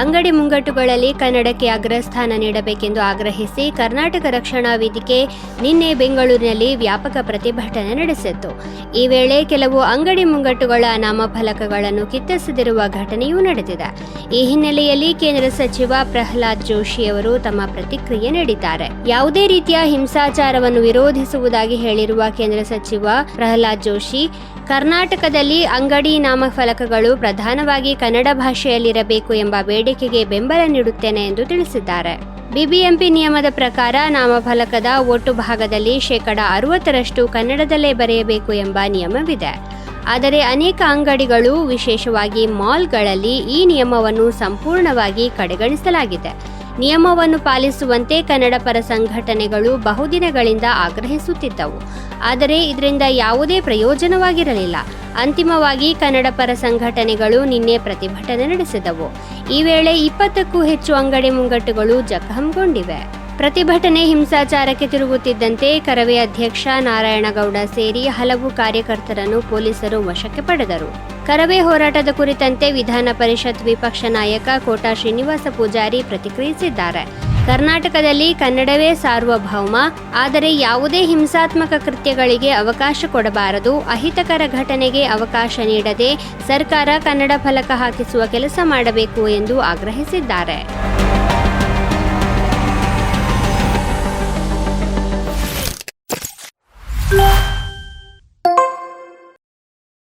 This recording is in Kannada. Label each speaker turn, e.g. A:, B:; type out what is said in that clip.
A: ಅಂಗಡಿ ಮುಂಗಟ್ಟುಗಳಲ್ಲಿ ಕನ್ನಡಕ್ಕೆ ಅಗ್ರಸ್ಥಾನ ನೀಡಬೇಕೆಂದು ಆಗ್ರಹಿಸಿ ಕರ್ನಾಟಕ ರಕ್ಷಣಾ ವೇದಿಕೆ ನಿನ್ನೆ ಬೆಂಗಳೂರಿನಲ್ಲಿ ವ್ಯಾಪಕ ಪ್ರತಿಭಟನೆ ನಡೆಸಿತ್ತು. ಈ ವೇಳೆ ಕೆಲವು ಅಂಗಡಿ ಮುಂಗಟ್ಟುಗಳ ನಾಮಫಲಕಗಳನ್ನು ಕಿತ್ತೆಸೆದಿರುವ ಘಟನೆಯೂ ನಡೆದಿದೆ. ಈ ಹಿನ್ನೆಲೆಯಲ್ಲಿ ಕೇಂದ್ರ ಸಚಿವ ಪ್ರಹ್ಲಾದ್ ಜೋಶಿ ಅವರು ತಮ್ಮ ಪ್ರತಿಕ್ರಿಯೆ ನೀಡಿದ್ದಾರೆ. ಯಾವುದೇ ರೀತಿಯ ಹಿಂಸಾಚಾರವನ್ನು ವಿರೋಧಿಸುವುದಾಗಿ ಹೇಳಿರುವ ಕೇಂದ್ರ ಸಚಿವ ಪ್ರಹ್ಲಾದ್ ಜೋಶಿ, ಕರ್ನಾಟಕದಲ್ಲಿ ಅಂಗಡಿ ನಾಮಫಲಕಗಳು ಪ್ರಧಾನವಾಗಿ ಕನ್ನಡ ಭಾಷೆಯಲ್ಲಿರಬೇಕು ಎಂಬ ಬೇಡಿಕೆಗೆ ಬೆಂಬಲ ನೀಡುತ್ತೇನೆ ಎಂದು ತಿಳಿಸಿದ್ದಾರೆ. ಬಿಬಿಎಂಪಿ ನಿಯಮದ ಪ್ರಕಾರ ನಾಮಫಲಕದ ಒಟ್ಟು ಭಾಗದಲ್ಲಿ 60% ಕನ್ನಡದಲ್ಲೇ ಬರೆಯಬೇಕು ಎಂಬ ನಿಯಮವಿದೆ. ಆದರೆ ಅನೇಕ ಅಂಗಡಿಗಳು, ವಿಶೇಷವಾಗಿ ಮಾಲ್ಗಳಲ್ಲಿ ಈ ನಿಯಮವನ್ನು ಸಂಪೂರ್ಣವಾಗಿ ಕಡೆಗಣಿಸಲಾಗಿದೆ. ನಿಯಮವನ್ನು ಪಾಲಿಸುವಂತೆ ಕನ್ನಡ ಪರ ಸಂಘಟನೆಗಳು ಬಹುದಿನಗಳಿಂದ ಆಗ್ರಹಿಸುತ್ತಿದ್ದವು. ಆದರೆ ಇದರಿಂದ ಯಾವುದೇ ಪ್ರಯೋಜನವಾಗಿರಲಿಲ್ಲ. ಅಂತಿಮವಾಗಿ ಕನ್ನಡ ಪರ ಸಂಘಟನೆಗಳು ನಿನ್ನೆ ಪ್ರತಿಭಟನೆ ನಡೆಸಿದವು. ಈ ವೇಳೆ 20ಕ್ಕೂ ಹೆಚ್ಚು ಅಂಗಡಿ ಮುಂಗಟ್ಟುಗಳು ಜಖಂಗೊಂಡಿವೆ. ಪ್ರತಿಭಟನೆ ಹಿಂಸಾಚಾರಕ್ಕೆ ತಿರುಗುತ್ತಿದ್ದಂತೆ ಕರವೇ ಅಧ್ಯಕ್ಷ ನಾರಾಯಣಗೌಡ ಸೇರಿ ಹಲವು ಕಾರ್ಯಕರ್ತರನ್ನು ಪೊಲೀಸರು ವಶಕ್ಕೆ ಪಡೆದರು. ಕರವೇ ಹೋರಾಟದ ಕುರಿತಂತೆ ವಿಧಾನ ಪರಿಷತ್ ವಿಪಕ್ಷ ನಾಯಕ ಕೋಟಾ ಶ್ರೀನಿವಾಸ ಪೂಜಾರಿ ಪ್ರತಿಕ್ರಿಯಿಸಿದ್ದಾರೆ. ಕರ್ನಾಟಕದಲ್ಲಿ ಕನ್ನಡವೇ ಸಾರ್ವಭೌಮ, ಆದರೆ ಯಾವುದೇ ಹಿಂಸಾತ್ಮಕ ಕೃತ್ಯಗಳಿಗೆ ಅವಕಾಶ ಕೊಡಬಾರದು. ಅಹಿತಕರ ಘಟನೆಗೆ ಅವಕಾಶ ನೀಡದೆ ಸರ್ಕಾರ ಕನ್ನಡ ಫಲಕ ಹಾಕಿಸುವ ಕೆಲಸ ಮಾಡಬೇಕು ಎಂದು ಆಗ್ರಹಿಸಿದ್ದಾರೆ.